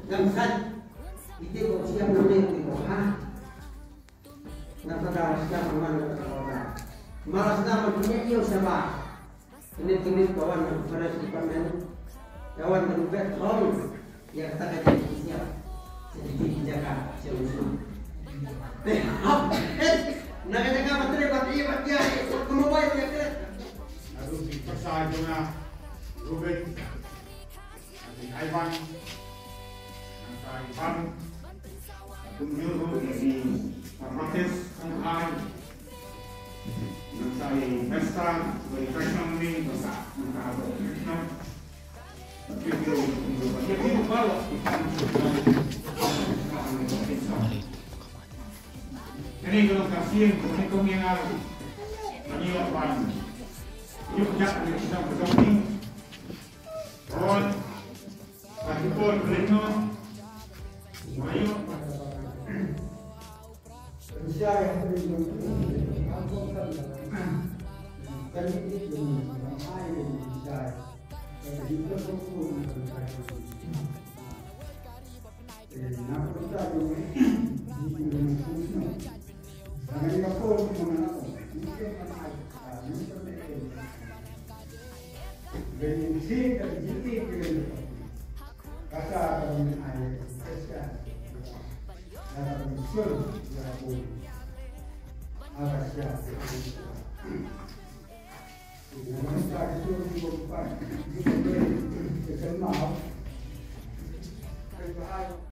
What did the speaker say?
Gamsat. Iti ko siya muli ko ha. Napadalas siya naman ng orang. Malas na magpunya iyo sa ba. Init-init kawan ng paras ipamen. Kawan ng beton. Yang tak ada siya. Sedikit jaga siya usul. Nagadaga matri bat dia kumabay dia kira. Lalu dipersaja na Ruben. Ivan. Ivan. Kunyuro di Marmates Shanghai. Saya Mesta sebagai Krishna ini besar untuk Krishna. Jadi kalau ini kalau kasihan ini komunal menyiap ban. Yuk jangan kita bergabung. On bagi pun Krishna. Ayo. Saya dan itu air saya juga pun nak kita ini mereka pun mengenal dari sini dari sini kata kami air sesuatu dalam usul yang pun agak siapa dengan kita itu dibuat kita boleh kenal